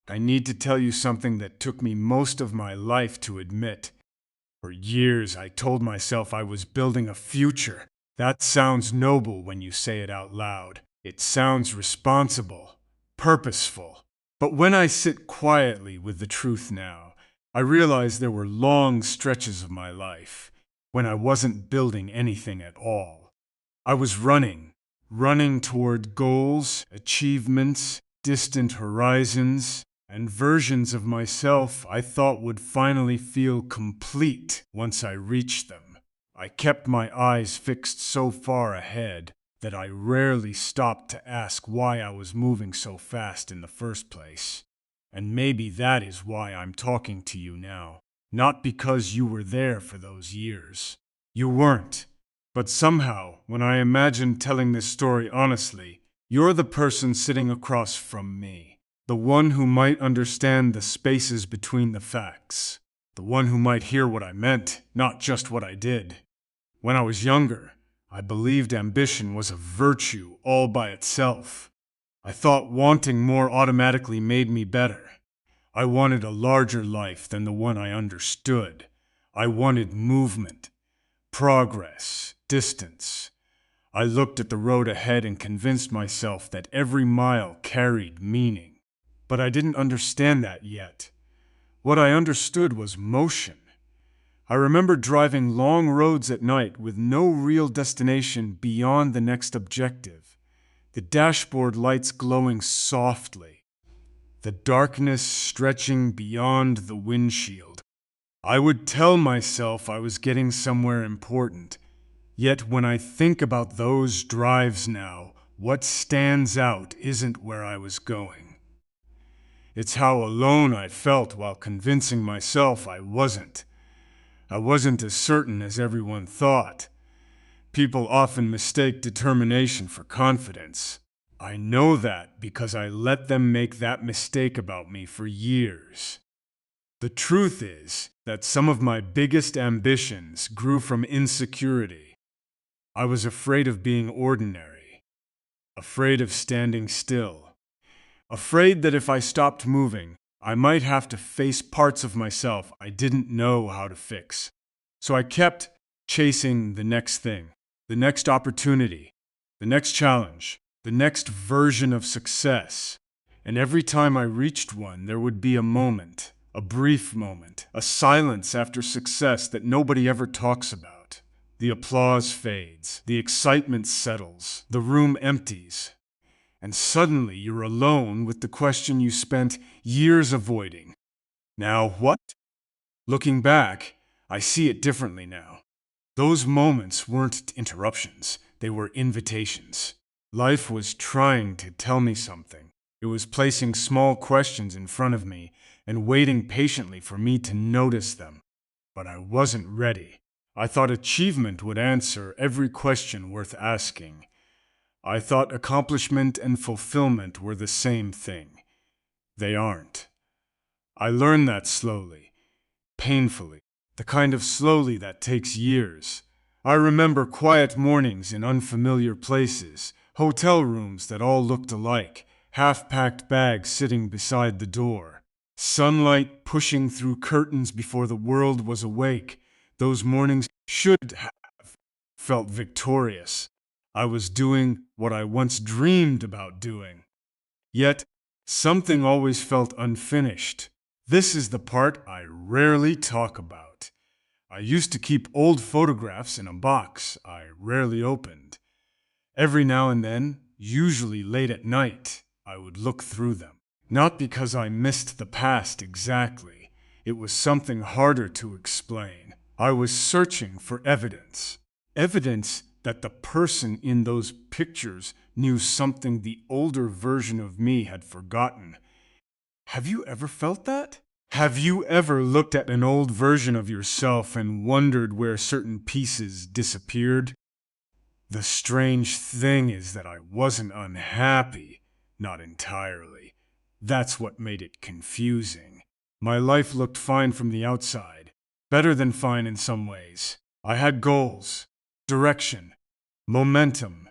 I need to tell you something that took me most of my life to admit. For years, I told myself I was building a future. That sounds noble when you say it out loud. It sounds responsible, purposeful. But when I sit quietly with the truth now, I realize there were long stretches of my life when I wasn't building anything at all. I was running toward goals, achievements, distant horizons, and versions of myself I thought would finally feel complete once I reached them. I kept my eyes fixed so far ahead that I rarely stopped to ask why I was moving so fast in the first place. And maybe that is why I'm talking to you now. Not because you were there for those years. You weren't. But somehow, when I imagine telling this story honestly, you're the person sitting across from me. The one who might understand the spaces between the facts. The one who might hear what I meant, not just what I did. When I was younger, I believed ambition was a virtue all by itself. I thought wanting more automatically made me better. I wanted a larger life than the one I understood. I wanted movement, progress, distance. I looked at the road ahead and convinced myself that every mile carried meaning. But I didn't understand that yet. What I understood was motion. I remember driving long roads at night with no real destination beyond the next objective. The dashboard lights glowing softly, the darkness stretching beyond the windshield. I would tell myself I was getting somewhere important. Yet when I think about those drives now, what stands out isn't where I was going. It's how alone I felt while convincing myself I wasn't. I wasn't as certain as everyone thought. People often mistake determination for confidence. I know that because I let them make that mistake about me for years. The truth is that some of my biggest ambitions grew from insecurity. I was afraid of being ordinary, afraid of standing still, afraid that if I stopped moving, I might have to face parts of myself I didn't know how to fix. So I kept chasing the next thing, the next opportunity, the next challenge, the next version of success. And every time I reached one, there would be a moment, a brief moment, a silence after success that nobody ever talks about. The applause fades, the excitement settles, the room empties. And suddenly you're alone with the question you spent years avoiding. Now what? Looking back, I see it differently now. Those moments weren't interruptions, they were invitations. Life was trying to tell me something. It was placing small questions in front of me and waiting patiently for me to notice them. But I wasn't ready. I thought achievement would answer every question worth asking. I thought accomplishment and fulfillment were the same thing. They aren't. I learned that slowly, painfully, the kind of slowly that takes years. I remember quiet mornings in unfamiliar places, hotel rooms that all looked alike, half-packed bags sitting beside the door, sunlight pushing through curtains before the world was awake. Those mornings should have felt victorious. I was doing what I once dreamed about doing. Yet, something always felt unfinished. This is the part I rarely talk about. I used to keep old photographs in a box I rarely opened. Every now and then, usually late at night, I would look through them. Not because I missed the past exactly. It was something harder to explain. I was searching for evidence. Evidence that the person in those pictures knew something the older version of me had forgotten. Have you ever felt that? Have you ever looked at an old version of yourself and wondered where certain pieces disappeared? The strange thing is that I wasn't unhappy, not entirely. That's what made it confusing. My life looked fine from the outside, better than fine in some ways. I had goals, direction, momentum.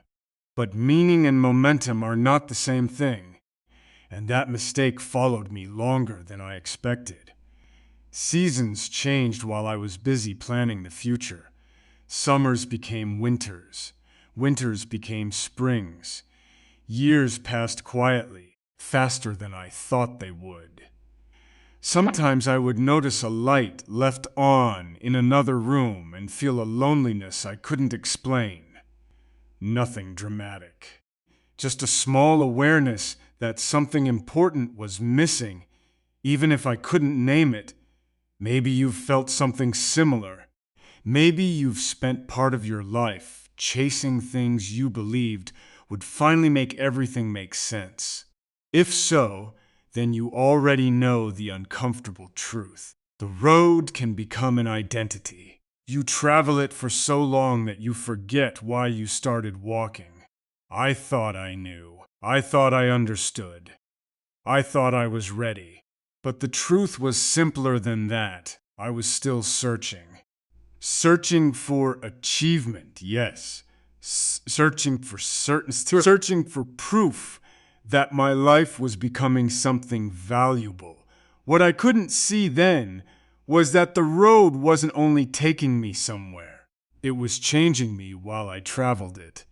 But meaning and momentum are not the same thing. and that mistake followed me longer than I expected. Seasons changed while I was busy planning the future. Summers became winters. Winters became springs. Years passed quietly, faster than I thought they would. Sometimes I would notice a light left on in another room and feel a loneliness I couldn't explain. Nothing dramatic. Just a small awareness that something important was missing, even if I couldn't name it. Maybe you've felt something similar. Maybe you've spent part of your life chasing things you believed would finally make everything make sense. If so, then you already know the uncomfortable truth. The road can become an identity. You travel it for so long that you forget why you started walking. I thought I knew. I thought I understood. I thought I was ready. But the truth was simpler than that. I was still searching. Searching for achievement, yes. Searching for proof that my life was becoming something valuable. What I couldn't see then was that the road wasn't only taking me somewhere. It was changing me while I traveled it.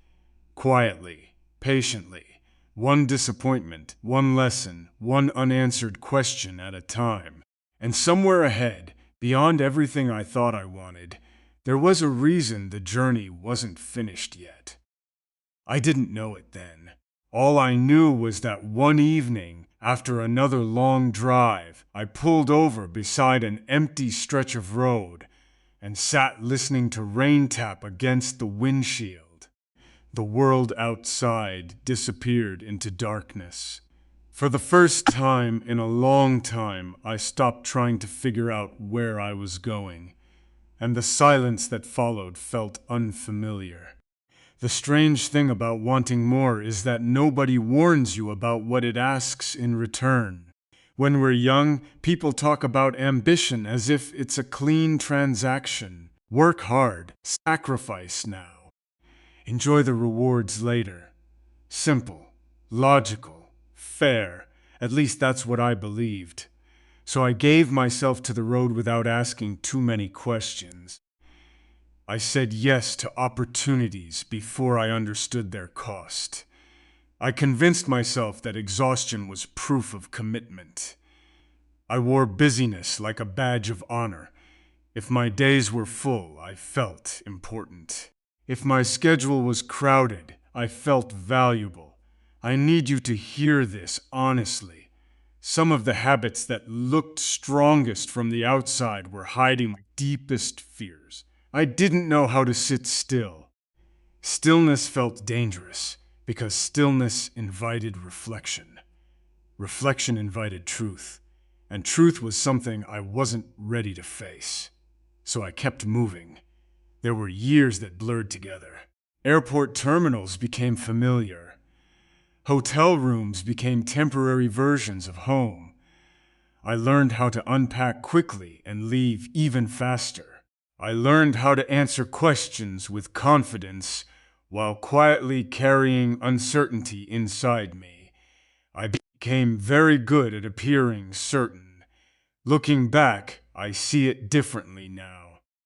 Quietly, patiently, one disappointment, one lesson, one unanswered question at a time. And somewhere ahead, beyond everything I thought I wanted, there was a reason the journey wasn't finished yet. I didn't know it then. All I knew was that one evening, after another long drive, I pulled over beside an empty stretch of road and sat listening to rain tap against the windshield. The world outside disappeared into darkness. For the first time in a long time, I stopped trying to figure out where I was going, and the silence that followed felt unfamiliar. The strange thing about wanting more is that nobody warns you about what it asks in return. When we're young, people talk about ambition as if it's a clean transaction. Work hard, sacrifice now. Enjoy the rewards later. Simple, logical, fair. At least that's what I believed. So I gave myself to the road without asking too many questions. I said yes to opportunities before I understood their cost. I convinced myself that exhaustion was proof of commitment. I wore busyness like a badge of honor. If my days were full, I felt important. If my schedule was crowded, I felt valuable. I need you to hear this honestly. Some of the habits that looked strongest from the outside were hiding my deepest fears. I didn't know how to sit still. Stillness felt dangerous because stillness invited reflection. Reflection invited truth, and truth was something I wasn't ready to face. So I kept moving. There were years that blurred together. Airport terminals became familiar. Hotel rooms became temporary versions of home. I learned how to unpack quickly and leave even faster. I learned how to answer questions with confidence while quietly carrying uncertainty inside me. I became very good at appearing certain. Looking back, I see it differently now.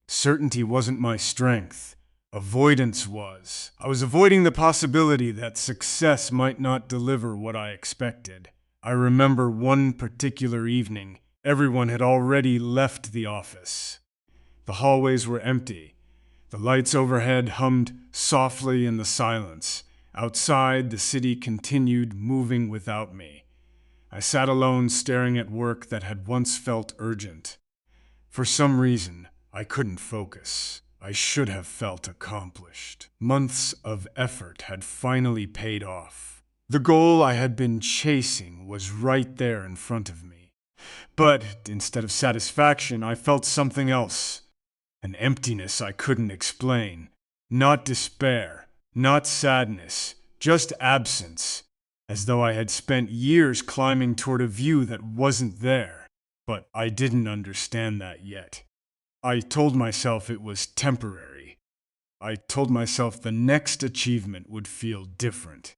Certainty wasn't my strength. Avoidance was. I was avoiding the possibility that success might not deliver what I expected. I remember one particular evening. Everyone had already left the office. The hallways were empty. The lights overhead hummed softly in the silence. Outside, the city continued moving without me. I sat alone staring at work that had once felt urgent. For some reason, I couldn't focus. I should have felt accomplished. Months of effort had finally paid off. The goal I had been chasing was right there in front of me. But instead of satisfaction, I felt something else. An emptiness I couldn't explain. Not despair, not sadness, just absence. As though I had spent years climbing toward a view that wasn't there. But I didn't understand that yet. I told myself it was temporary. I told myself the next achievement would feel different.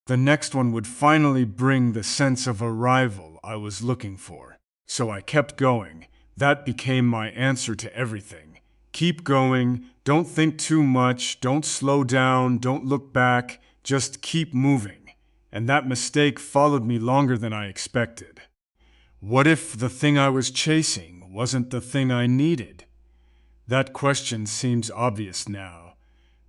The next one would finally bring the sense of arrival I was looking for. So I kept going. That became my answer to everything. Keep going, don't think too much, don't slow down, don't look back, just keep moving. And that mistake followed me longer than I expected. What if the thing I was chasing wasn't the thing I needed? That question seems obvious now.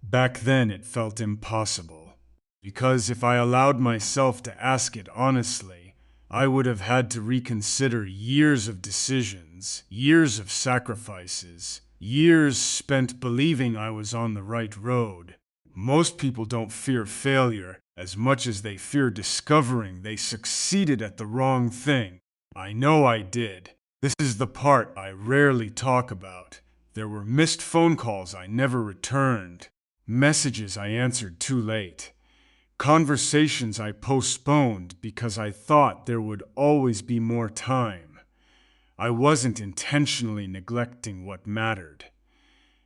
Back then it felt impossible. Because if I allowed myself to ask it honestly, I would have had to reconsider years of decisions, years of sacrifices, years spent believing I was on the right road. Most people don't fear failure as much as they fear discovering they succeeded at the wrong thing. I know I did. This is the part I rarely talk about. There were missed phone calls I never returned, messages I answered too late, conversations I postponed because I thought there would always be more time. I wasn't intentionally neglecting what mattered.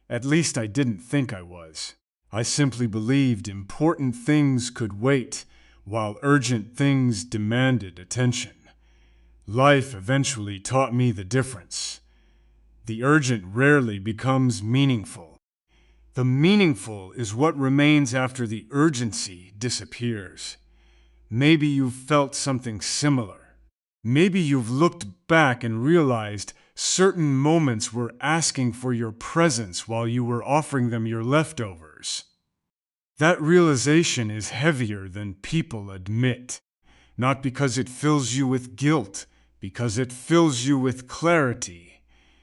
At least I didn't think I was. I simply believed important things could wait, while urgent things demanded attention. Life eventually taught me the difference. The urgent rarely becomes meaningful. The meaningful is what remains after the urgency disappears. Maybe you've felt something similar. Maybe you've looked back and realized certain moments were asking for your presence while you were offering them your leftovers. That realization is heavier than people admit, not because it fills you with guilt, because it fills you with clarity.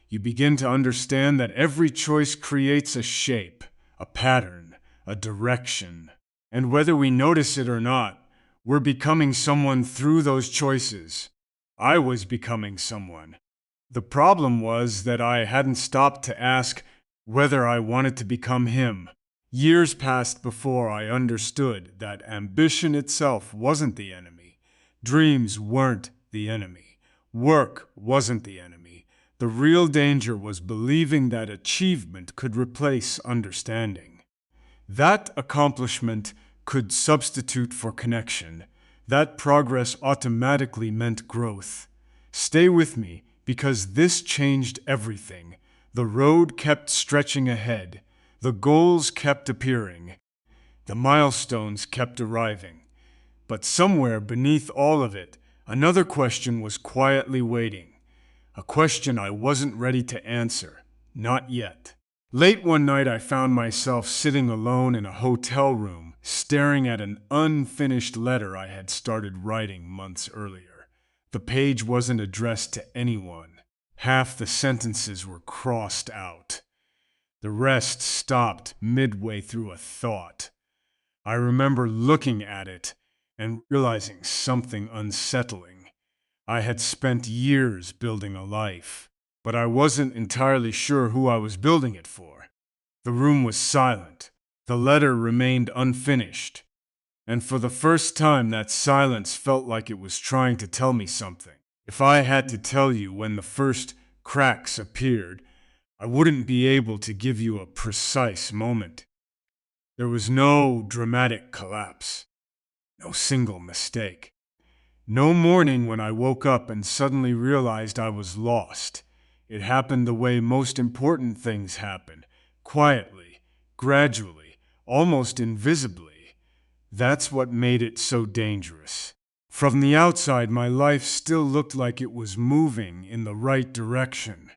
You begin to understand that every choice creates a shape, a pattern, a direction. And whether we notice it or not, we're becoming someone through those choices. I was becoming someone. The problem was that I hadn't stopped to ask whether I wanted to become him. Years passed before I understood that ambition itself wasn't the enemy. Dreams weren't the enemy. Work wasn't the enemy. The real danger was believing that achievement could replace understanding. That accomplishment could substitute for connection. That progress automatically meant growth. Stay with me, because this changed everything. The road kept stretching ahead. The goals kept appearing. The milestones kept arriving. But somewhere beneath all of it, another question was quietly waiting. A question I wasn't ready to answer. Not yet. Late one night, I found myself sitting alone in a hotel room, staring at an unfinished letter I had started writing months earlier. The page wasn't addressed to anyone. Half the sentences were crossed out. The rest stopped midway through a thought. I remember looking at it and realizing something unsettling. I had spent years building a life, but I wasn't entirely sure who I was building it for. The room was silent. The letter remained unfinished. And for the first time, that silence felt like it was trying to tell me something. If I had to tell you when the first cracks appeared, I wouldn't be able to give you a precise moment. There was no dramatic collapse, no single mistake. No morning when I woke up and suddenly realized I was lost. It happened the way most important things happen, quietly, gradually, almost invisibly. That's what made it so dangerous. From the outside, my life still looked like it was moving in the right direction.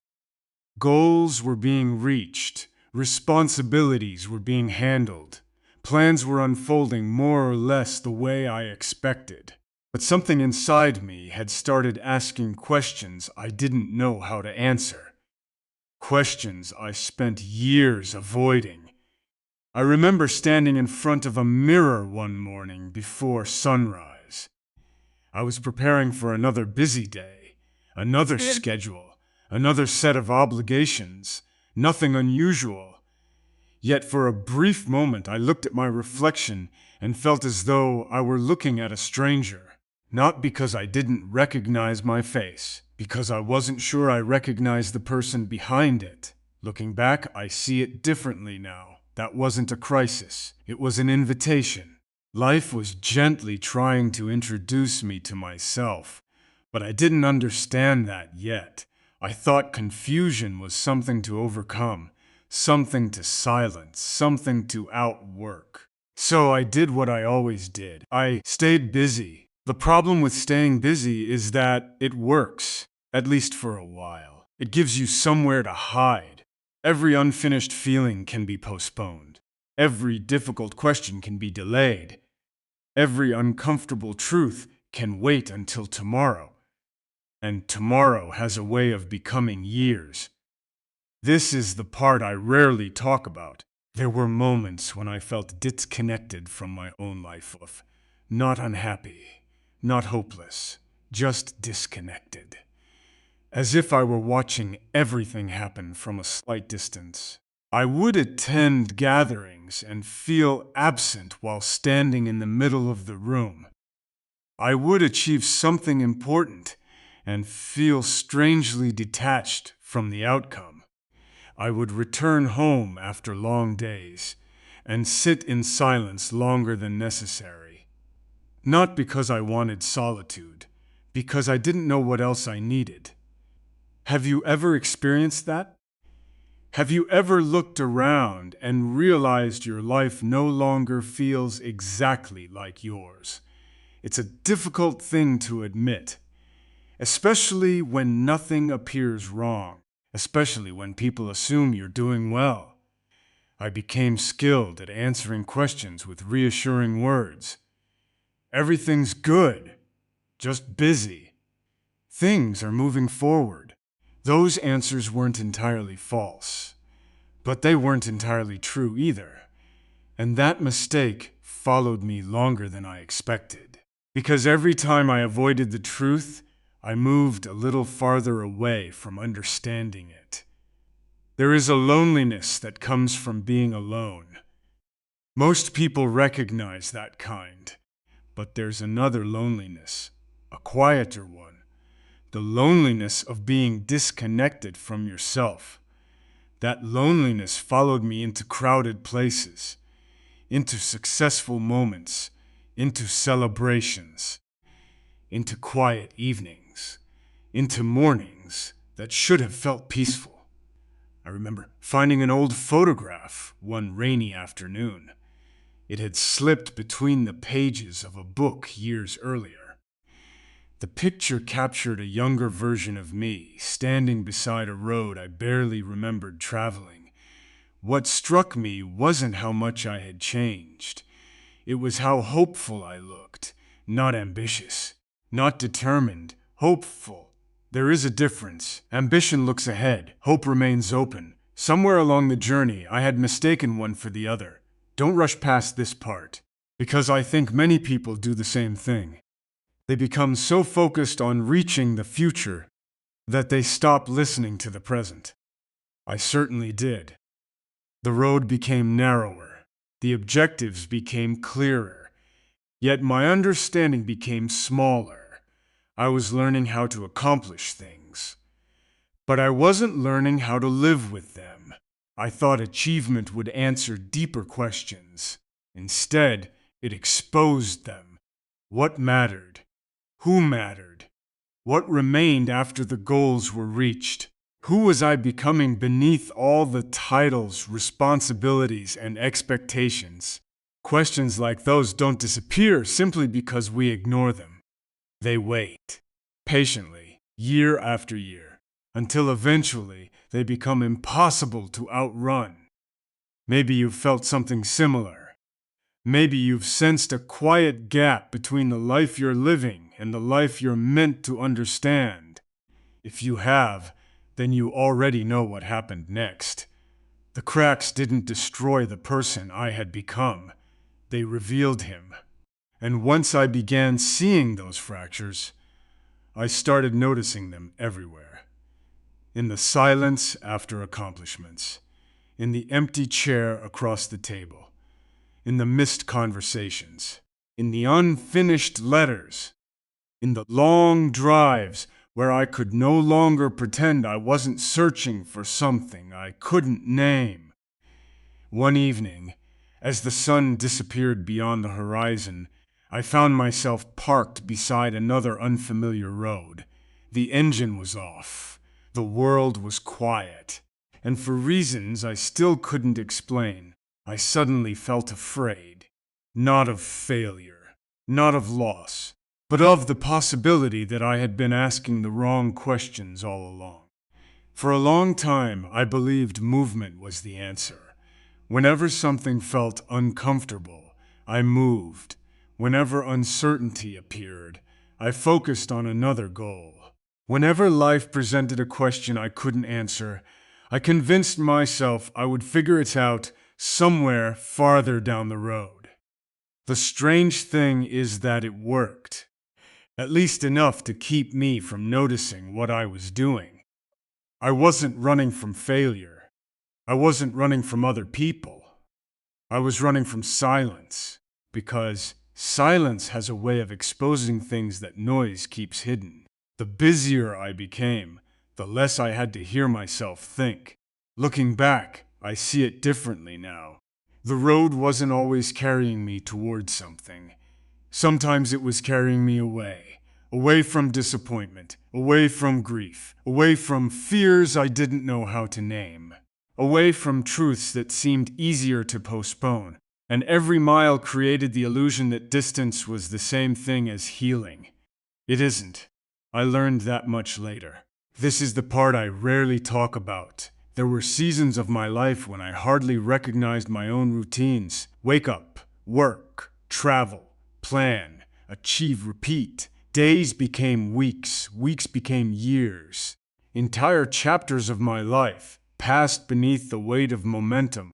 Goals were being reached, responsibilities were being handled, plans were unfolding more or less the way I expected. But something inside me had started asking questions I didn't know how to answer. Questions I spent years avoiding. I remember standing in front of a mirror one morning before sunrise. I was preparing for another busy day, another schedule, another set of obligations, nothing unusual. Yet for a brief moment I looked at my reflection and felt as though I were looking at a stranger. Not because I didn't recognize my face, because I wasn't sure I recognized the person behind it. Looking back, I see it differently now. That wasn't a crisis. It was an invitation. Life was gently trying to introduce me to myself, but I didn't understand that yet. I thought confusion was something to overcome, something to silence, something to outwork. So I did what I always did. I stayed busy. The problem with staying busy is that it works, at least for a while. It gives you somewhere to hide. Every unfinished feeling can be postponed. Every difficult question can be delayed. Every uncomfortable truth can wait until tomorrow. And tomorrow has a way of becoming years. This is the part I rarely talk about. There were moments when I felt disconnected from my own life, not unhappy, not hopeless, just disconnected. As if I were watching everything happen from a slight distance. I would attend gatherings and feel absent while standing in the middle of the room. I would achieve something important and feel strangely detached from the outcome. I would return home after long days and sit in silence longer than necessary. Not because I wanted solitude, because I didn't know what else I needed. Have you ever experienced that? Have you ever looked around and realized your life no longer feels exactly like yours? It's a difficult thing to admit, especially when nothing appears wrong, especially when people assume you're doing well. I became skilled at answering questions with reassuring words. Everything's good, just busy. Things are moving forward. Those answers weren't entirely false, but they weren't entirely true either. And that mistake followed me longer than I expected. Because every time I avoided the truth, I moved a little farther away from understanding it. There is a loneliness that comes from being alone. Most people recognize that kind, but there's another loneliness, a quieter one. The loneliness of being disconnected from yourself. That loneliness followed me into crowded places, into successful moments, into celebrations, into quiet evenings, into mornings that should have felt peaceful. I remember finding an old photograph one rainy afternoon. It had slipped between the pages of a book years earlier. The picture captured a younger version of me, standing beside a road I barely remembered traveling. What struck me wasn't how much I had changed. It was how hopeful I looked, not ambitious, not determined, hopeful. There is a difference. Ambition looks ahead, hope remains open. Somewhere along the journey, I had mistaken one for the other. Don't rush past this part, because I think many people do the same thing. They become so focused on reaching the future that they stop listening to the present. I certainly did. The road became narrower. The objectives became clearer. Yet my understanding became smaller. I was learning how to accomplish things. But I wasn't learning how to live with them. I thought achievement would answer deeper questions. Instead, it exposed them. What mattered? Who mattered? What remained after the goals were reached? Who was I becoming beneath all the titles, responsibilities, and expectations? Questions like those don't disappear simply because we ignore them. They wait, patiently, year after year, until eventually they become impossible to outrun. Maybe you've felt something similar. Maybe you've sensed a quiet gap between the life you're living and the life you're meant to understand. If you have, then you already know what happened next. The cracks didn't destroy the person I had become. They revealed him. And once I began seeing those fractures, I started noticing them everywhere. In the silence after accomplishments. In the empty chair across the table. In the missed conversations, in the unfinished letters, in the long drives where I could no longer pretend I wasn't searching for something I couldn't name. One evening, As the sun disappeared beyond the horizon, I found myself parked beside another unfamiliar road. The engine was off. The world was quiet. And for reasons I still couldn't explain, I suddenly felt afraid. Not of failure, not of loss, but of the possibility that I had been asking the wrong questions all along. For a long time, I believed movement was the answer. Whenever something felt uncomfortable, I moved. Whenever uncertainty appeared, I focused on another goal. Whenever life presented a question I couldn't answer, I convinced myself I would figure it out somewhere farther down the road. The strange thing is that it worked, at least enough to keep me from noticing what I was doing. I wasn't running from failure. I wasn't running from other people. I was running from silence, because silence has a way of exposing things that noise keeps hidden. The busier I became, the less I had to hear myself think. Looking back, I see it differently now. The road wasn't always carrying me towards something. Sometimes it was carrying me away from disappointment, away from grief, away from fears I didn't know how to name, away from truths that seemed easier to postpone, and every mile created the illusion that distance was the same thing as healing. It isn't. I learned that much later. This is the part I rarely talk about. There were seasons of my life when I hardly recognized my own routines. Wake up, work, travel, plan, achieve, repeat. Days became weeks, weeks became years. Entire chapters of my life passed beneath the weight of momentum.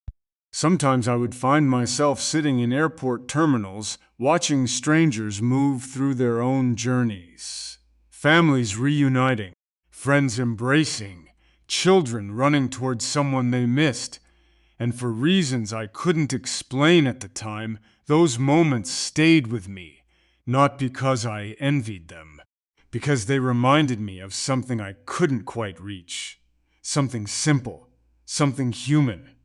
Sometimes I would find myself sitting in airport terminals, watching strangers move through their own journeys. Families reuniting, friends embracing, children running towards someone they missed. And for reasons I couldn't explain at the time, those moments stayed with me, not because I envied them, because they reminded me of something I couldn't quite reach, something simple, something human,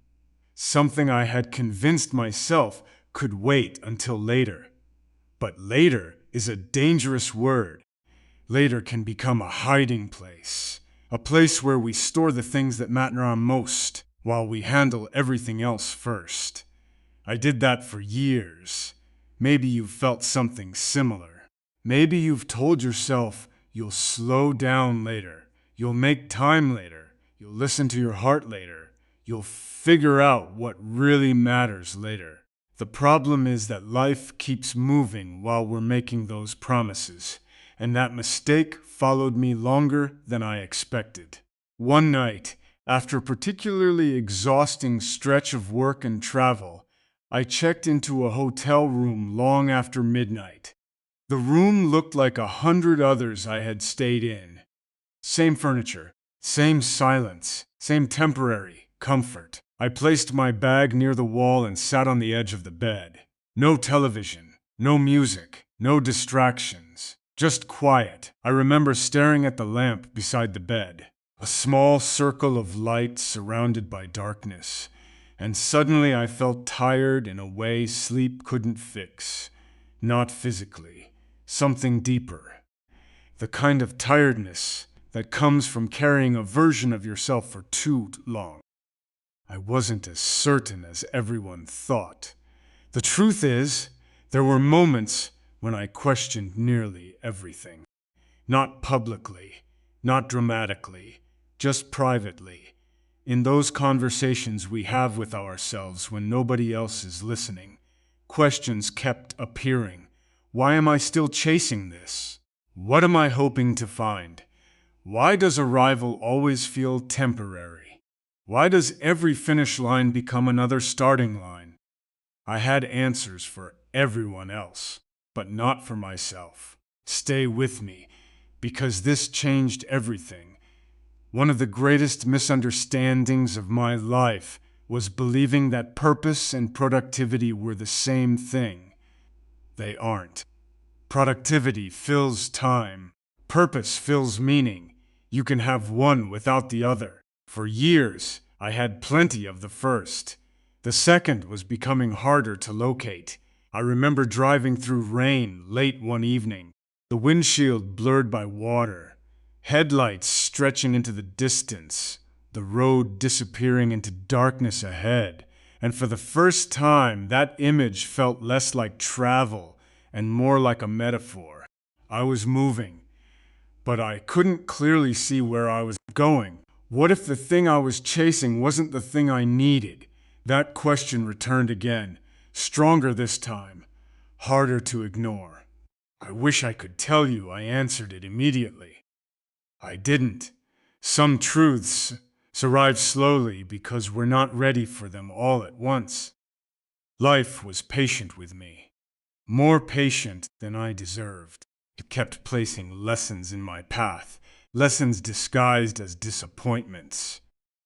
something I had convinced myself could wait until later. But later is a dangerous word. Later can become a hiding place, a place where we store the things that matter most, while we handle everything else first. I did that for years. Maybe you've felt something similar. Maybe you've told yourself you'll slow down later, you'll make time later, you'll listen to your heart later, you'll figure out what really matters later. The problem is that life keeps moving while we're making those promises, and that mistake followed me longer than I expected. One night, after a particularly exhausting stretch of work and travel, I checked into a hotel room long after midnight. The room looked like 100 others I had stayed in. Same furniture, same silence, same temporary comfort. I placed my bag near the wall and sat on the edge of the bed. No television, no music, no distractions. Just quiet. I remember staring at the lamp beside the bed, a small circle of light surrounded by darkness, and suddenly I felt tired in a way sleep couldn't fix. Not physically, something deeper. The kind of tiredness that comes from carrying a version of yourself for too long. I wasn't as certain as everyone thought. The truth is, there were moments when I questioned nearly everything. Not publicly, not dramatically, just privately. In those conversations we have with ourselves when nobody else is listening, questions kept appearing. Why am I still chasing this? What am I hoping to find? Why does arrival always feel temporary? Why does every finish line become another starting line? I had answers for everyone else, but not for myself. Stay with me, because this changed everything. One of the greatest misunderstandings of my life was believing that purpose and productivity were the same thing. They aren't. Productivity fills time. Purpose fills meaning. You can have one without the other. For years, I had plenty of the first. The second was becoming harder to locate. I remember driving through rain late one evening, the windshield blurred by water, headlights stretching into the distance, the road disappearing into darkness ahead. And for the first time, that image felt less like travel and more like a metaphor. I was moving, but I couldn't clearly see where I was going. What if the thing I was chasing wasn't the thing I needed? That question returned again, stronger this time, harder to ignore. I wish I could tell you I answered it immediately. I didn't. Some truths arrive slowly because we're not ready for them all at once. Life was patient with me, more patient than I deserved. It kept placing lessons in my path, lessons disguised as disappointments,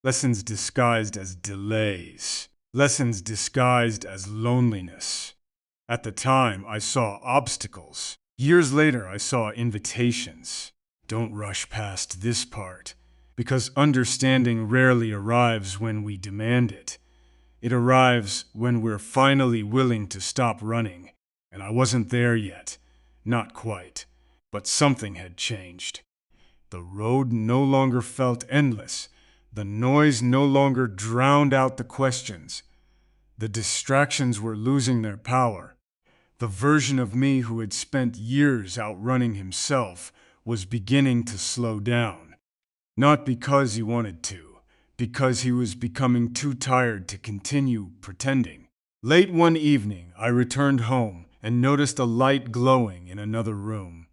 lessons disguised as delays, lessons disguised as loneliness. At the time, I saw obstacles. Years later, I saw invitations. Don't rush past this part, because understanding rarely arrives when we demand it. It arrives when we're finally willing to stop running. And I wasn't there yet. Not quite. But something had changed. The road no longer felt endless. The noise no longer drowned out the questions. The distractions were losing their power. The version of me who had spent years outrunning himself was beginning to slow down. Not because he wanted to, because he was becoming too tired to continue pretending. Late one evening, I returned home and noticed a light glowing in another room.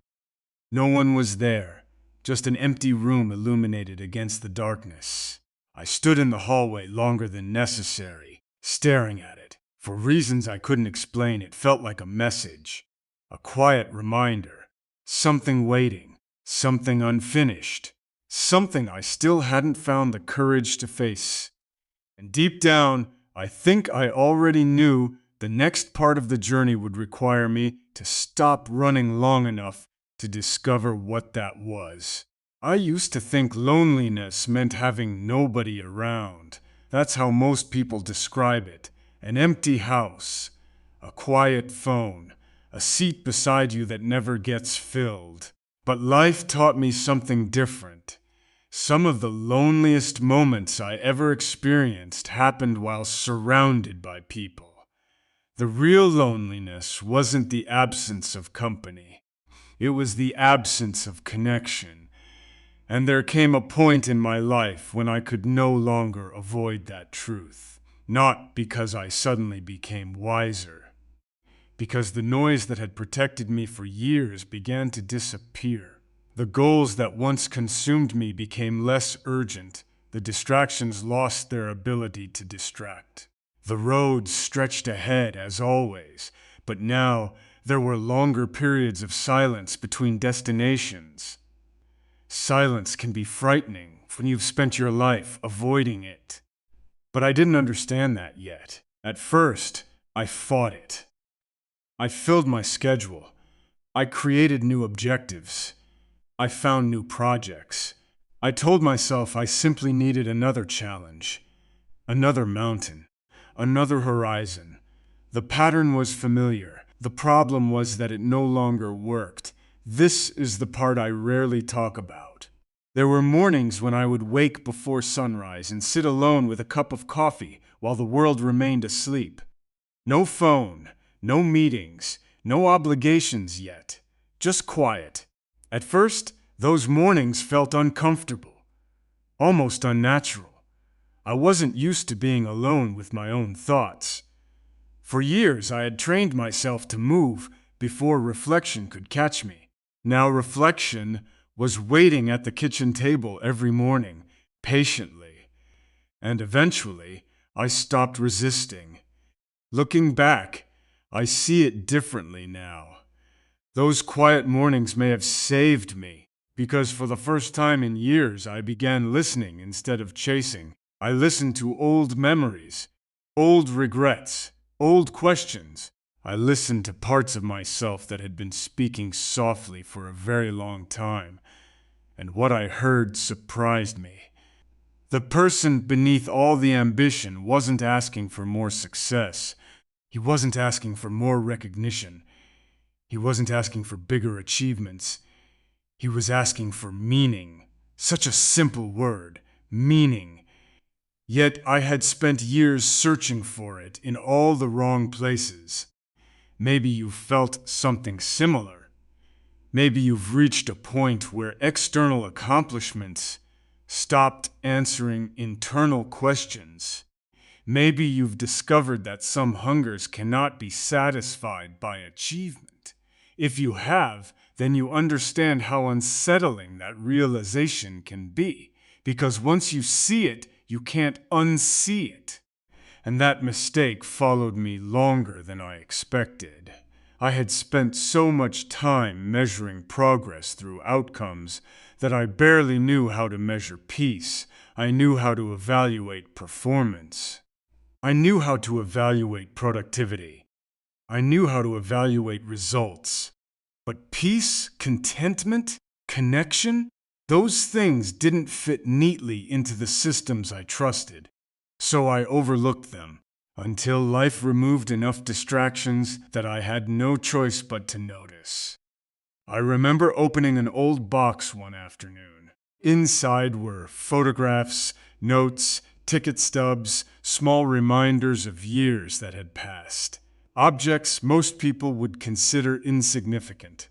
No one was there, just an empty room illuminated against the darkness. I stood in the hallway longer than necessary, staring at it. For reasons I couldn't explain, it felt like a message, a quiet reminder, something waiting, something unfinished, something I still hadn't found the courage to face. And deep down, I think I already knew the next part of the journey would require me to stop running long enough to discover what that was. I used to think loneliness meant having nobody around. That's how most people describe it. An empty house, a quiet phone, a seat beside you that never gets filled. But life taught me something different. Some of the loneliest moments I ever experienced happened while surrounded by people. The real loneliness wasn't the absence of company. It was the absence of connection. And there came a point in my life when I could no longer avoid that truth. Not because I suddenly became wiser, because the noise that had protected me for years began to disappear. The goals that once consumed me became less urgent. The distractions lost their ability to distract. The road stretched ahead as always, but now there were longer periods of silence between destinations. Silence can be frightening when you've spent your life avoiding it. But I didn't understand that yet. At first, I fought it. I filled my schedule. I created new objectives. I found new projects. I told myself I simply needed another challenge, another mountain, another horizon. The pattern was familiar. The problem was that it no longer worked. This is the part I rarely talk about. There were mornings when I would wake before sunrise and sit alone with a cup of coffee while the world remained asleep. No phone, no meetings, no obligations yet. Just quiet. At first, those mornings felt uncomfortable, almost unnatural. I wasn't used to being alone with my own thoughts. For years, I had trained myself to move before reflection could catch me. Now reflection was waiting at the kitchen table every morning, patiently. And eventually, I stopped resisting. Looking back, I see it differently now. Those quiet mornings may have saved me, because for the first time in years I began listening instead of chasing. I listened to old memories, old regrets, old questions. I listened to parts of myself that had been speaking softly for a very long time, and what I heard surprised me. The person beneath all the ambition wasn't asking for more success. He wasn't asking for more recognition. He wasn't asking for bigger achievements. He was asking for meaning. Such a simple word, meaning. Yet I had spent years searching for it in all the wrong places. Maybe you felt something similar. Maybe you've reached a point where external accomplishments stopped answering internal questions. Maybe you've discovered that some hungers cannot be satisfied by achievement. If you have, then you understand how unsettling that realization can be, because once you see it, you can't unsee it. And that mistake followed me longer than I expected. I had spent so much time measuring progress through outcomes that I barely knew how to measure peace. I knew how to evaluate performance. I knew how to evaluate productivity. I knew how to evaluate results. But peace, contentment, connection, those things didn't fit neatly into the systems I trusted. So I overlooked them until life removed enough distractions that I had no choice but to notice. I remember opening an old box one afternoon. Inside were photographs, notes, ticket stubs, small reminders of years that had passed. Objects most people would consider insignificant.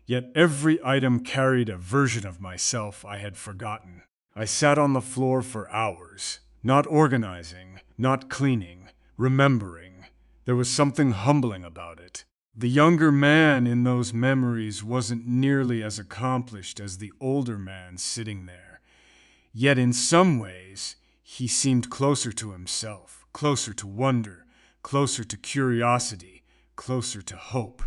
Yet every item carried a version of myself I had forgotten. I sat on the floor for hours, not organizing, not cleaning, remembering. There was something humbling about it. The younger man in those memories wasn't nearly as accomplished as the older man sitting there. Yet in some ways, he seemed closer to himself, closer to wonder, closer to curiosity, closer to hope.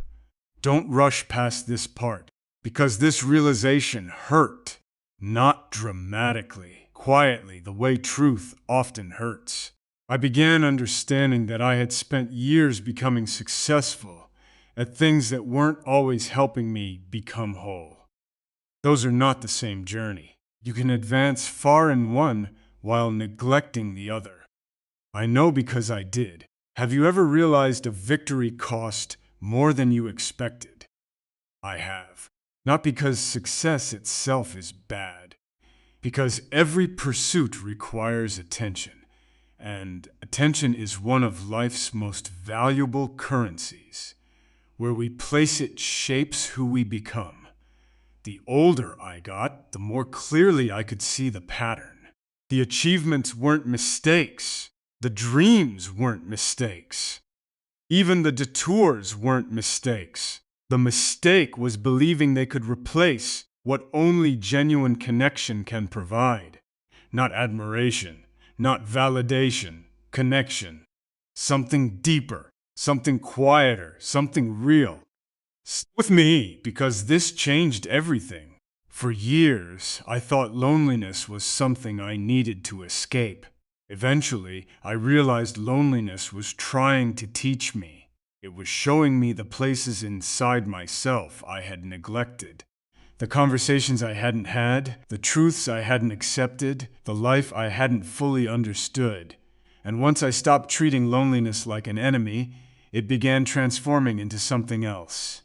Don't rush past this part, because this realization hurt. Not dramatically, quietly, the way truth often hurts. I began understanding that I had spent years becoming successful at things that weren't always helping me become whole. Those are not the same journey. You can advance far in one while neglecting the other. I know because I did. Have you ever realized a victory cost more than you expected? I have. Not because success itself is bad, because every pursuit requires attention, and attention is one of life's most valuable currencies. Where we place it shapes who we become. The older I got, the more clearly I could see the pattern. The achievements weren't mistakes. The dreams weren't mistakes. Even the detours weren't mistakes. The mistake was believing they could replace what only genuine connection can provide. Not admiration, not validation, connection. Something deeper. Something quieter, something real. Stay with me, because this changed everything. For years, I thought loneliness was something I needed to escape. Eventually, I realized loneliness was trying to teach me. It was showing me the places inside myself I had neglected. The conversations I hadn't had, the truths I hadn't accepted, the life I hadn't fully understood. And once I stopped treating loneliness like an enemy, it began transforming into something else.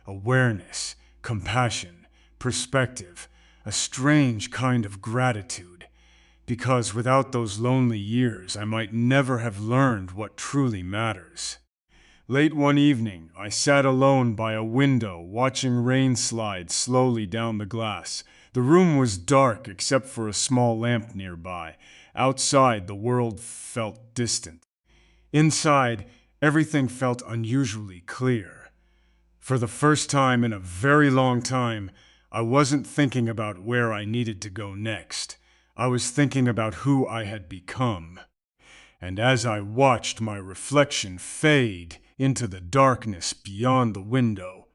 Awareness, compassion, perspective, a strange kind of gratitude. Because without those lonely years, I might never have learned what truly matters. Late one evening, I sat alone by a window, watching rain slide slowly down the glass. The room was dark except for a small lamp nearby. Outside, the world felt distant. Inside, everything felt unusually clear. For the first time in a very long time, I wasn't thinking about where I needed to go next. I was thinking about who I had become. And as I watched my reflection fade into the darkness beyond the window,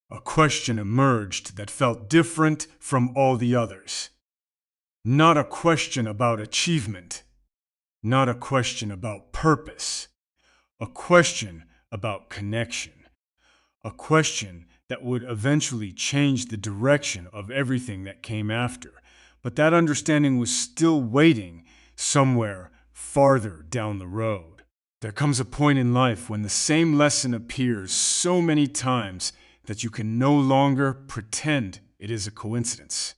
a question emerged that felt different from all the others. Not a question about achievement. Not a question about purpose. A question about connection. A question that would eventually change the direction of everything that came after. But that understanding was still waiting somewhere farther down the road. There comes a point in life when the same lesson appears so many times that you can no longer pretend it is a coincidence.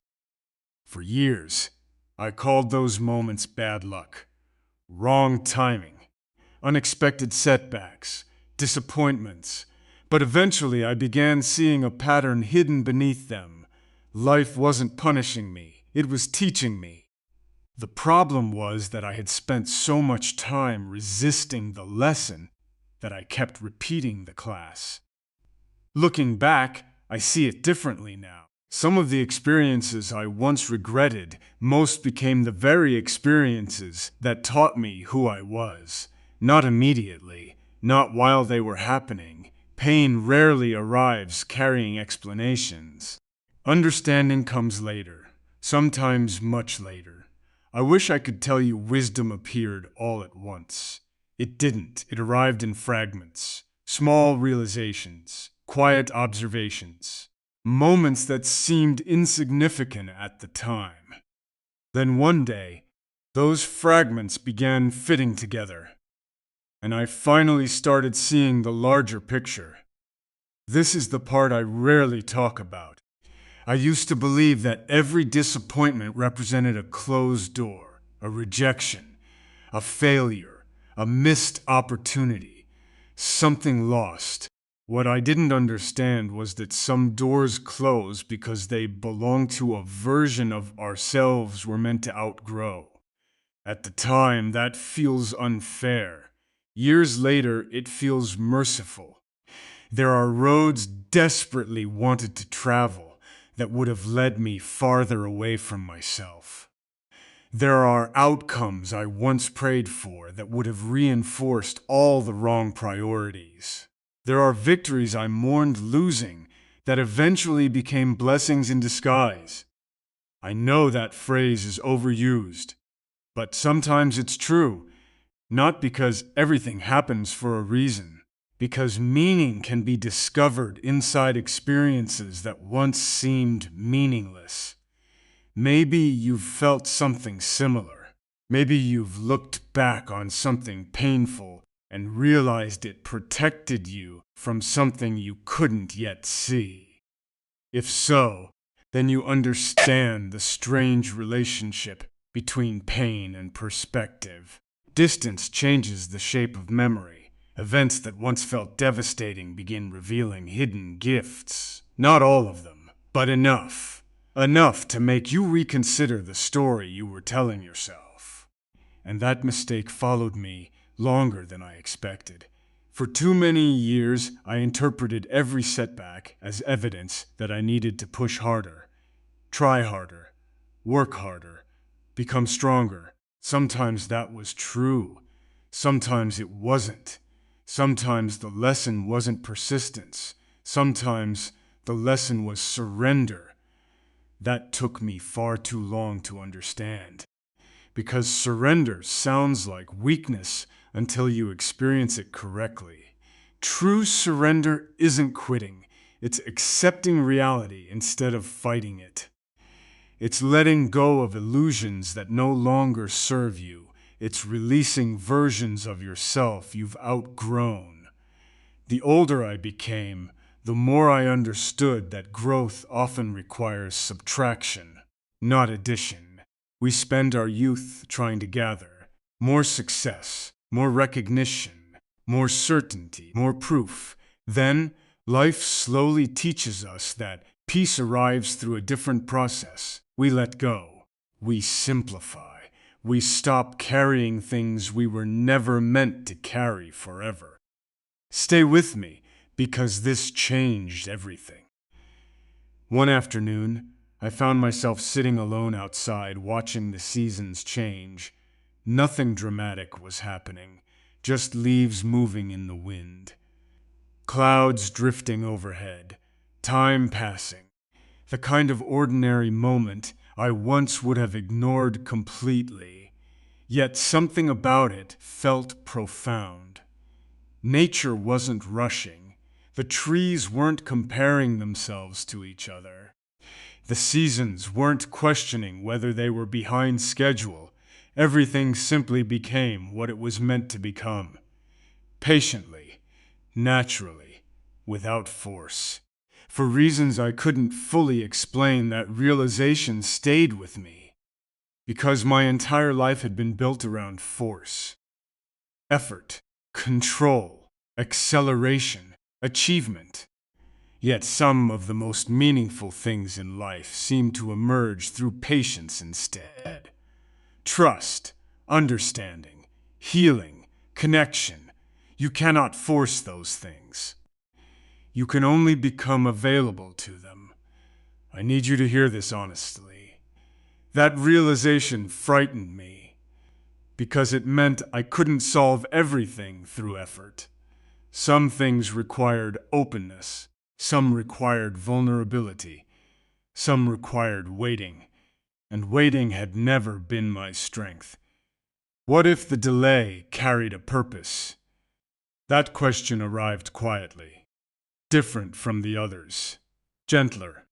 For years, I called those moments bad luck, wrong timing, unexpected setbacks, disappointments. But eventually I began seeing a pattern hidden beneath them. Life wasn't punishing me, it was teaching me. The problem was that I had spent so much time resisting the lesson that I kept repeating the class. Looking back, I see it differently now. Some of the experiences I once regretted most became the very experiences that taught me who I was. Not immediately, not while they were happening. Pain rarely arrives carrying explanations. Understanding comes later, sometimes much later. I wish I could tell you wisdom appeared all at once. It didn't. It arrived in fragments, small realizations, quiet observations, moments that seemed insignificant at the time. Then one day, those fragments began fitting together, and I finally started seeing the larger picture. This is the part I rarely talk about. I used to believe that every disappointment represented a closed door, a rejection, a failure, a missed opportunity, something lost. What I didn't understand was that some doors close because they belong to a version of ourselves we're meant to outgrow. At the time, that feels unfair. Years later, it feels merciful. There are roads desperately wanted to travel that would have led me farther away from myself. There are outcomes I once prayed for that would have reinforced all the wrong priorities. There are victories I mourned losing that eventually became blessings in disguise. I know that phrase is overused, but sometimes it's true, not because everything happens for a reason, because meaning can be discovered inside experiences that once seemed meaningless. Maybe you've felt something similar. Maybe you've looked back on something painful and realized it protected you from something you couldn't yet see. If so, then you understand the strange relationship between pain and perspective. Distance changes the shape of memory. Events that once felt devastating begin revealing hidden gifts. Not all of them, but enough. Enough to make you reconsider the story you were telling yourself. And that mistake followed me longer than I expected. For too many years, I interpreted every setback as evidence that I needed to push harder, try harder, work harder, become stronger. Sometimes that was true. Sometimes it wasn't. Sometimes the lesson wasn't persistence. Sometimes the lesson was surrender. That took me far too long to understand. Because surrender sounds like weakness until you experience it correctly. True surrender isn't quitting. It's accepting reality instead of fighting it. It's letting go of illusions that no longer serve you. It's releasing versions of yourself you've outgrown. The older I became, the more I understood that growth often requires subtraction, not addition. We spend our youth trying to gather more success, more recognition, more certainty, more proof. Then, life slowly teaches us that peace arrives through a different process. We let go. We simplify. We stop carrying things we were never meant to carry forever. Stay with me, because this changed everything. One afternoon, I found myself sitting alone outside watching the seasons change. Nothing dramatic was happening, just leaves moving in the wind. Clouds drifting overhead, time passing. The kind of ordinary moment I once would have ignored completely. Yet something about it felt profound. Nature wasn't rushing. The trees weren't comparing themselves to each other. The seasons weren't questioning whether they were behind schedule. Everything simply became what it was meant to become. Patiently, naturally, without force. For reasons I couldn't fully explain, that realization stayed with me. Because my entire life had been built around force. Effort, control, acceleration, achievement. Yet some of the most meaningful things in life seem to emerge through patience instead. Trust, understanding, healing, connection. You cannot force those things. You can only become available to them. I need you to hear this honestly. That realization frightened me, because it meant I couldn't solve everything through effort. Some things required openness, some required vulnerability, some required waiting, and waiting had never been my strength. What if the delay carried a purpose? That question arrived quietly, different from the others, gentler,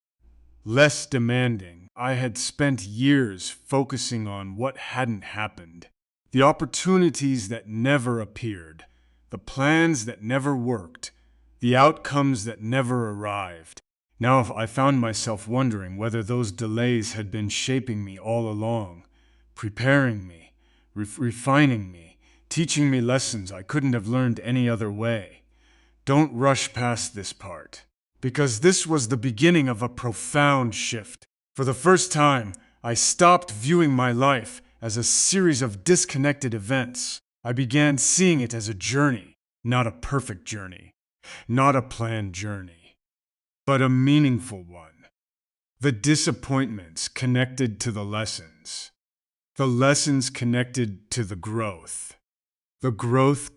less demanding. I had spent years focusing on what hadn't happened, the opportunities that never appeared, the plans that never worked, the outcomes that never arrived. Now I found myself wondering whether those delays had been shaping me all along, preparing me, refining me, teaching me lessons I couldn't have learned any other way. Don't rush past this part, because this was the beginning of a profound shift. For the first time, I stopped viewing my life as a series of disconnected events. I began seeing it as a journey, not a perfect journey, not a planned journey, but a meaningful one. The disappointments connected to the lessons connected to the growth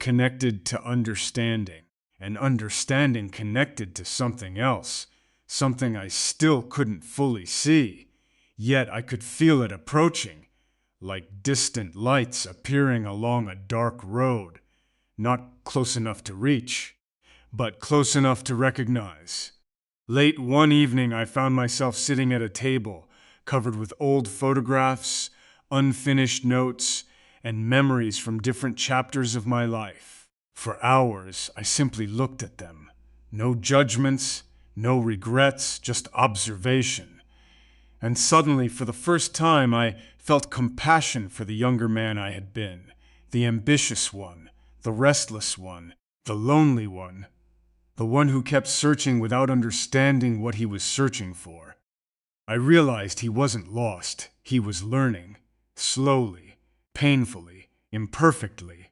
connected to understanding, and understanding connected to something else, something I still couldn't fully see, yet I could feel it approaching, like distant lights appearing along a dark road, not close enough to reach, but close enough to recognize. Late one evening, I found myself sitting at a table covered with old photographs, unfinished notes, and memories from different chapters of my life. For hours, I simply looked at them. No judgments, no regrets, just observation. And suddenly, for the first time, I felt compassion for the younger man I had been, the ambitious one, the restless one, the lonely one, the one who kept searching without understanding what he was searching for. I realized he wasn't lost. He was learning, slowly, painfully, imperfectly.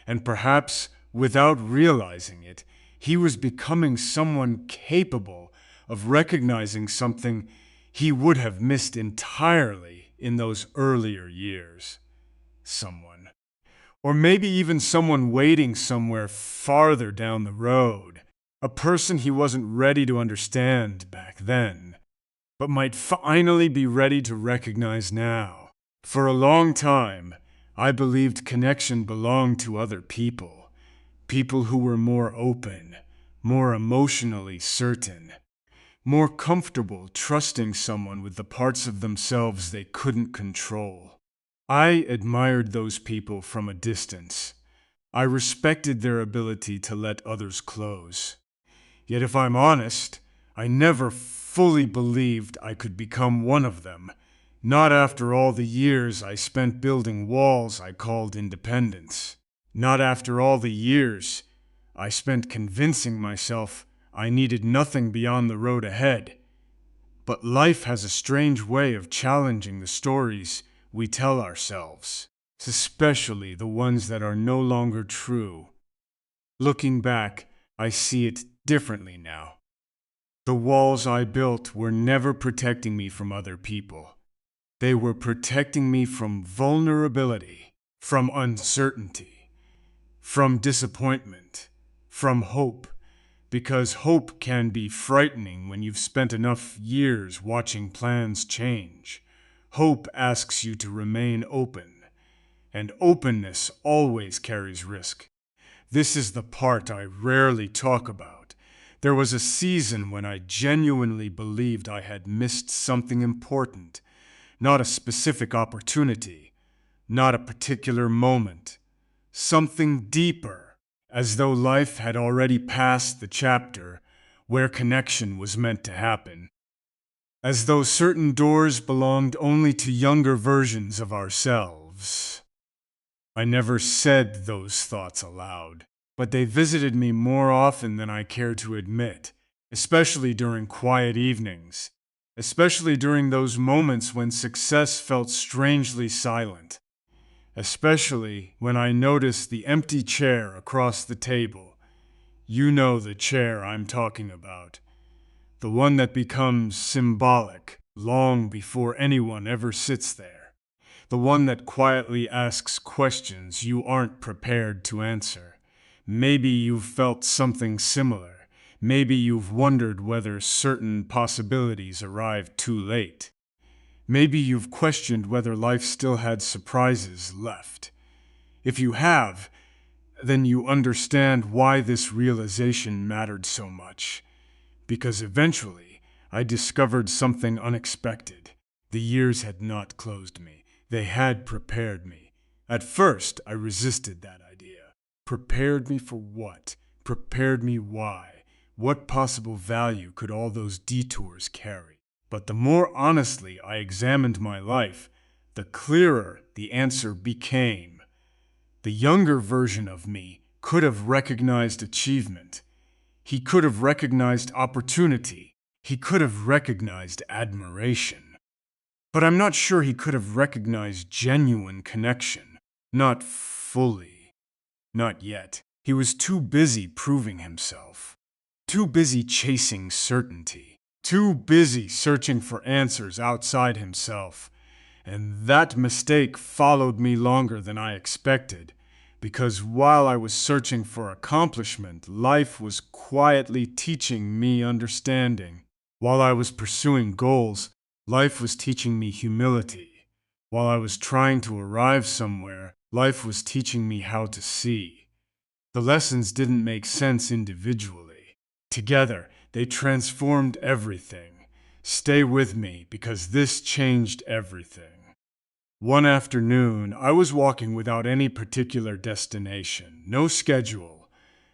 And perhaps, without realizing it, he was becoming someone capable of recognizing something he would have missed entirely in those earlier years. Someone. Or maybe even someone waiting somewhere farther down the road. A person he wasn't ready to understand back then, but might finally be ready to recognize now. For a long time, I believed connection belonged to other people. People who were more open, more emotionally certain, more comfortable trusting someone with the parts of themselves they couldn't control. I admired those people from a distance. I respected their ability to let others close. Yet if I'm honest, I never fully believed I could become one of them. Not after all the years I spent building walls I called independence. Not after all the years I spent convincing myself I needed nothing beyond the road ahead. But life has a strange way of challenging the stories we tell ourselves, especially the ones that are no longer true. Looking back, I see it differently now. The walls I built were never protecting me from other people. They were protecting me from vulnerability, from uncertainty, from disappointment, from hope, because hope can be frightening when you've spent enough years watching plans change. Hope asks you to remain open, and openness always carries risk. This is the part I rarely talk about, There was a season when I genuinely believed I had missed something important, not a specific opportunity, not a particular moment, something deeper, as though life had already passed the chapter where connection was meant to happen, as though certain doors belonged only to younger versions of ourselves. I never said those thoughts aloud, but they visited me more often than I care to admit, especially during quiet evenings, especially during those moments when success felt strangely silent, especially when I noticed the empty chair across the table. You know the chair I'm talking about, the one that becomes symbolic long before anyone ever sits there. The one that quietly asks questions you aren't prepared to answer. Maybe you've felt something similar. Maybe you've wondered whether certain possibilities arrived too late. Maybe you've questioned whether life still had surprises left. If you have, then you understand why this realization mattered so much. Because eventually, I discovered something unexpected. The years had not closed me. They had prepared me. At first, I resisted that idea. Prepared me for what? Prepared me why? What possible value could all those detours carry? But the more honestly I examined my life, the clearer the answer became. The younger version of me could have recognized achievement. He could have recognized opportunity. He could have recognized admiration. But I'm not sure he could have recognized genuine connection. Not fully. Not yet. He was too busy proving himself. Too busy chasing certainty. Too busy searching for answers outside himself. And that mistake followed me longer than I expected. Because while I was searching for accomplishment, life was quietly teaching me understanding. While I was pursuing goals, life was teaching me humility. While I was trying to arrive somewhere, life was teaching me how to see. The lessons didn't make sense individually. Together, they transformed everything. Stay with me, because this changed everything. One afternoon, I was walking without any particular destination, no schedule,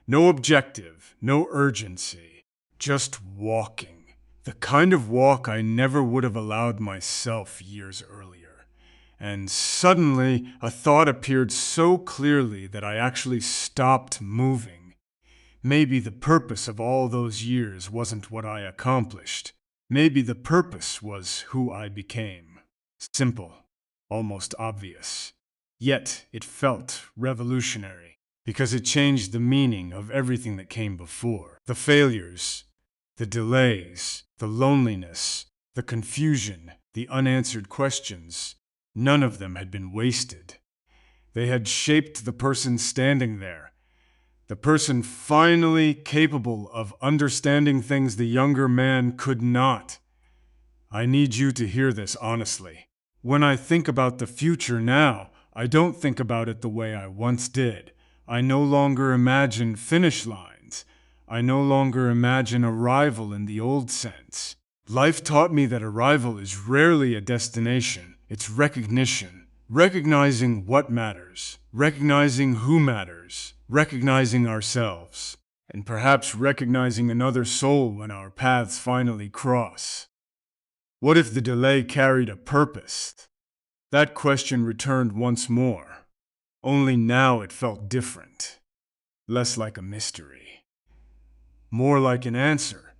no objective, no urgency, just walking. The kind of walk I never would have allowed myself years earlier. And suddenly, a thought appeared so clearly that I actually stopped moving. Maybe the purpose of all those years wasn't what I accomplished. Maybe the purpose was who I became. Simple, almost obvious. Yet it felt revolutionary, because it changed the meaning of everything that came before. The failures, the delays, the loneliness, the confusion, the unanswered questions, none of them had been wasted. They had shaped the person standing there, the person finally capable of understanding things the younger man could not. I need you to hear this honestly. When I think about the future now, I don't think about it the way I once did. I no longer imagine finish lines. I no longer imagine arrival in the old sense. Life taught me that arrival is rarely a destination. It's recognition. Recognizing what matters. Recognizing who matters. Recognizing ourselves. And perhaps recognizing another soul when our paths finally cross. What if the delay carried a purpose? That question returned once more. Only now it felt different. Less like a mystery. More like an answer.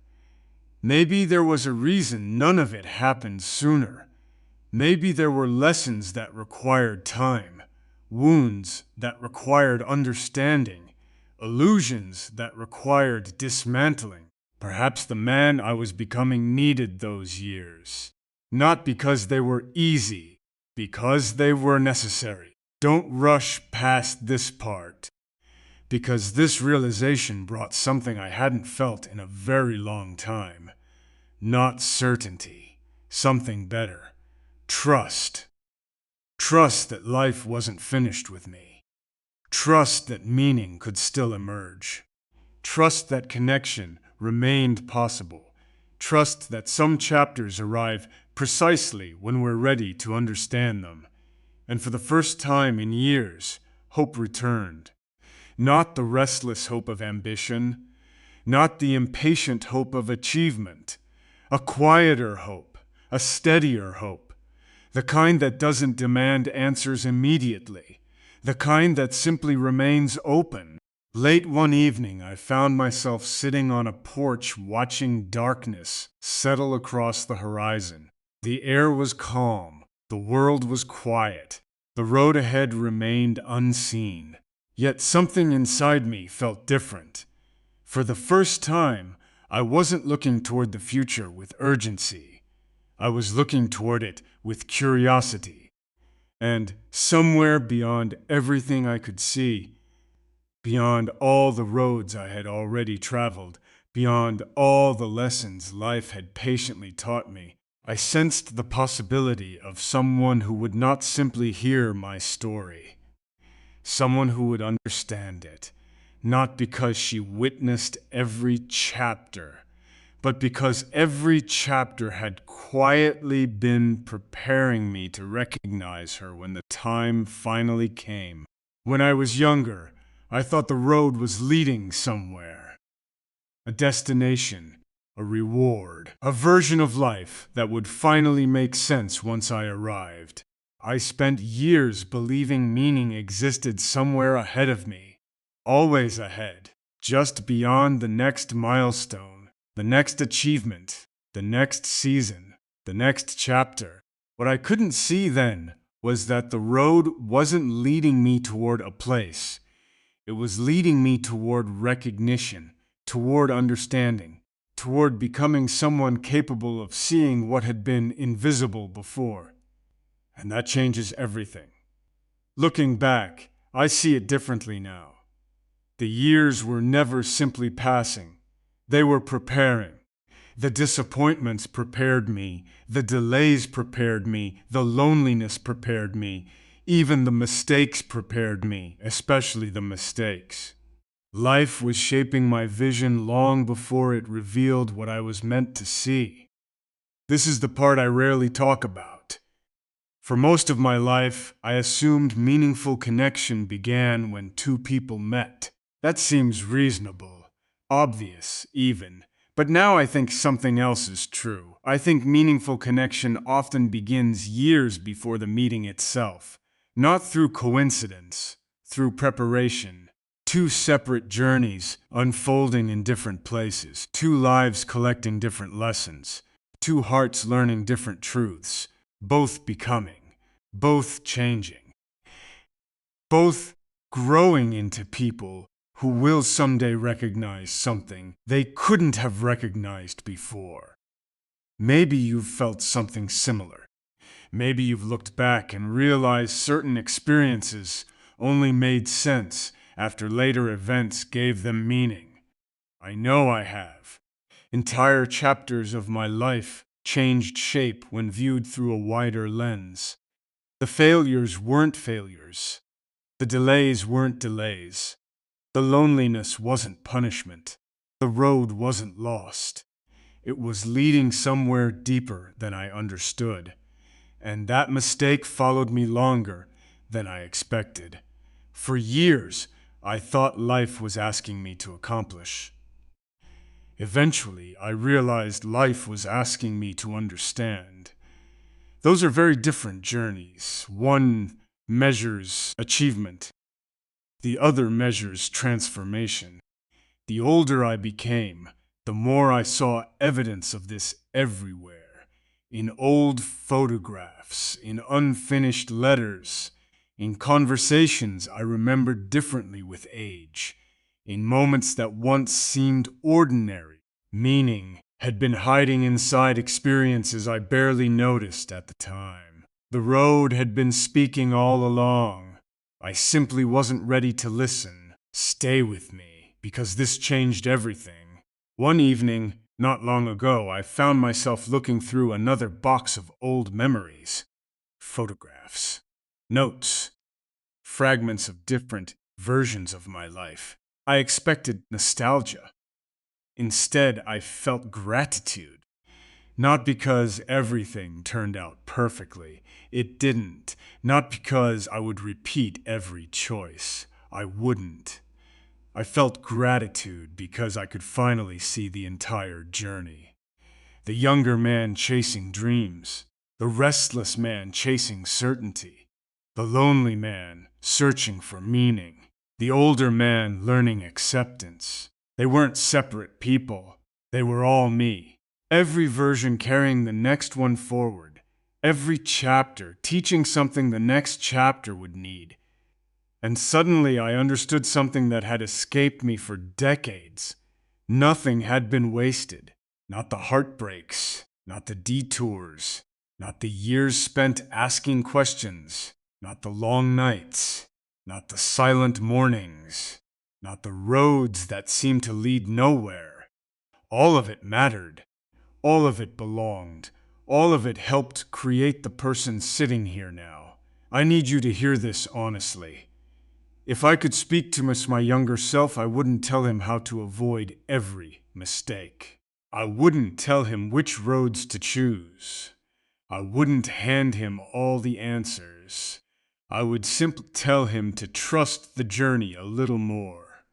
Maybe there was a reason none of it happened sooner. Maybe there were lessons that required time, wounds that required understanding, illusions that required dismantling. Perhaps the man I was becoming needed those years. Not because they were easy, because they were necessary. Don't rush past this part, because this realization brought something I hadn't felt in a very long time. Not certainty, something better. Trust. Trust that life wasn't finished with me. Trust that meaning could still emerge. Trust that connection, remained possible. Trust that some chapters arrive precisely when we're ready to understand them. And for the first time in years, hope returned. Not the restless hope of ambition, not the impatient hope of achievement, a quieter hope, a steadier hope, the kind that doesn't demand answers immediately, the kind that simply remains open. Late one evening, I found myself sitting on a porch watching darkness settle across the horizon. The air was calm, the world was quiet, the road ahead remained unseen. Yet something inside me felt different. For the first time, I wasn't looking toward the future with urgency. I was looking toward it with curiosity. And somewhere beyond everything I could see, beyond all the roads I had already traveled, beyond all the lessons life had patiently taught me, I sensed the possibility of someone who would not simply hear my story, someone who would understand it, not because she witnessed every chapter, but because every chapter had quietly been preparing me to recognize her when the time finally came. When I was younger, I thought the road was leading somewhere. A destination, a reward, a version of life that would finally make sense once I arrived. I spent years believing meaning existed somewhere ahead of me, always ahead, just beyond the next milestone, the next achievement, the next season, the next chapter. What I couldn't see then was that the road wasn't leading me toward a place. It was leading me toward recognition, toward understanding, toward becoming someone capable of seeing what had been invisible before. And that changes everything. Looking back, I see it differently now. The years were never simply passing. They were preparing. The disappointments prepared me. The delays prepared me. The loneliness prepared me. Even the mistakes prepared me, especially the mistakes. Life was shaping my vision long before it revealed what I was meant to see. This is the part I rarely talk about. For most of my life, I assumed meaningful connection began when two people met. That seems reasonable, obvious even. But now I think something else is true. I think meaningful connection often begins years before the meeting itself. Not through coincidence, through preparation. Two separate journeys unfolding in different places. Two lives collecting different lessons. Two hearts learning different truths. Both becoming. Both changing. Both growing into people who will someday recognize something they couldn't have recognized before. Maybe you've felt something similar. Maybe you've looked back and realized certain experiences only made sense after later events gave them meaning. I know I have. Entire chapters of my life changed shape when viewed through a wider lens. The failures weren't failures. The delays weren't delays. The loneliness wasn't punishment. The road wasn't lost. It was leading somewhere deeper than I understood. And that mistake followed me longer than I expected. For years, I thought life was asking me to accomplish. Eventually, I realized life was asking me to understand. Those are very different journeys. One measures achievement. The other measures transformation. The older I became, the more I saw evidence of this everywhere. In old photographs, in unfinished letters, in conversations I remembered differently with age, in moments that once seemed ordinary. Meaning had been hiding inside experiences I barely noticed at the time. The road had been speaking all along. I simply wasn't ready to listen. Stay with me, because this changed everything. One evening, not long ago, I found myself looking through another box of old memories. Photographs, notes, fragments of different versions of my life. I expected nostalgia. Instead, I felt gratitude. Not because everything turned out perfectly. It didn't. Not because I would repeat every choice. I wouldn't. I felt gratitude because I could finally see the entire journey. The younger man chasing dreams. The restless man chasing certainty. The lonely man searching for meaning. The older man learning acceptance. They weren't separate people. They were all me. Every version carrying the next one forward. Every chapter teaching something the next chapter would need. And suddenly I understood something that had escaped me for decades. Nothing had been wasted. Not the heartbreaks, not the detours, not the years spent asking questions, not the long nights, not the silent mornings, not the roads that seemed to lead nowhere. All of it mattered. All of it belonged. All of it helped create the person sitting here now. I need you to hear this honestly. If I could speak to my younger self, I wouldn't tell him how to avoid every mistake. I wouldn't tell him which roads to choose. I wouldn't hand him all the answers. I would simply tell him to trust the journey a little more,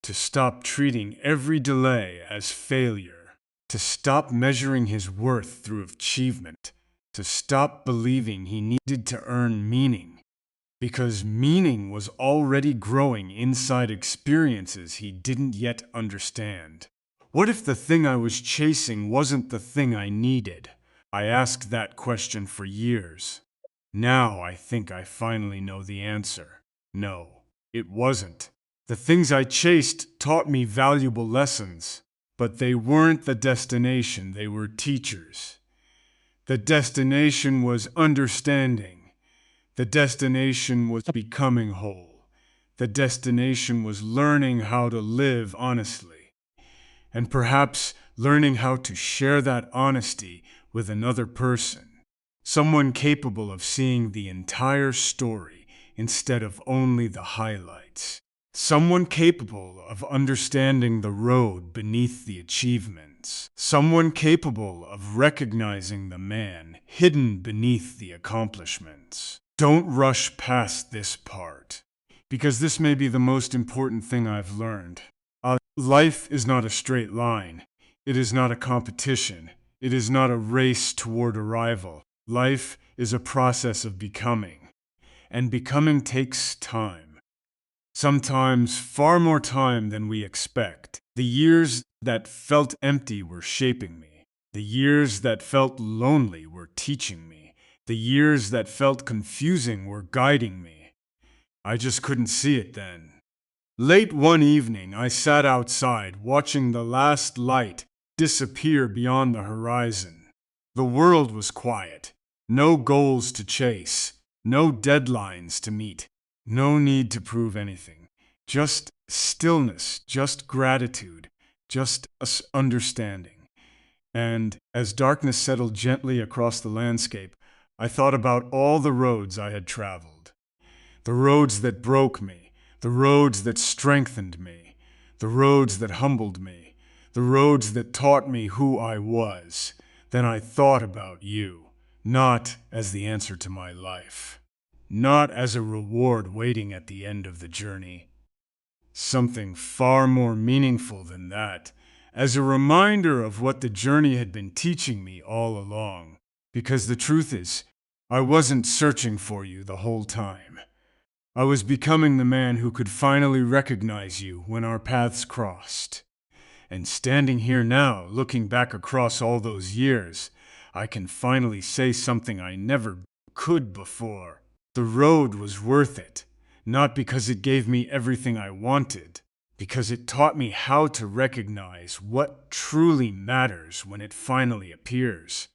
to stop treating every delay as failure, to stop measuring his worth through achievement, to stop believing he needed to earn meaning, because meaning was already growing inside experiences he didn't yet understand. What if the thing I was chasing wasn't the thing I needed? I asked that question for years. Now I think I finally know the answer. No, it wasn't. The things I chased taught me valuable lessons, but they weren't the destination, they were teachers. The destination was understanding. The destination was becoming whole. The destination was learning how to live honestly. And perhaps learning how to share that honesty with another person. Someone capable of seeing the entire story instead of only the highlights. Someone capable of understanding the road beneath the achievements. Someone capable of recognizing the man hidden beneath the accomplishments. Don't rush past this part, because this may be the most important thing I've learned. Life is not a straight line. It is not a competition. It is not a race toward arrival. Life is a process of becoming. And becoming takes time. Sometimes far more time than we expect. The years that felt empty were shaping me. The years that felt lonely were teaching me. The years that felt confusing were guiding me. I just couldn't see it then. Late one evening, I sat outside watching the last light disappear beyond the horizon. The world was quiet. No goals to chase. No deadlines to meet. No need to prove anything. Just stillness, just gratitude, just understanding. And as darkness settled gently across the landscape, I thought about all the roads I had traveled. The roads that broke me. The roads that strengthened me, the roads that humbled me, the roads that taught me who I was. Then I thought about you, not as the answer to my life, not as a reward waiting at the end of the journey. Something far more meaningful than that, as a reminder of what the journey had been teaching me all along. Because the truth is, I wasn't searching for you the whole time. I was becoming the man who could finally recognize you when our paths crossed. And standing here now, looking back across all those years, I can finally say something I never could before. The road was worth it, not because it gave me everything I wanted, because it taught me how to recognize what truly matters when it finally appears.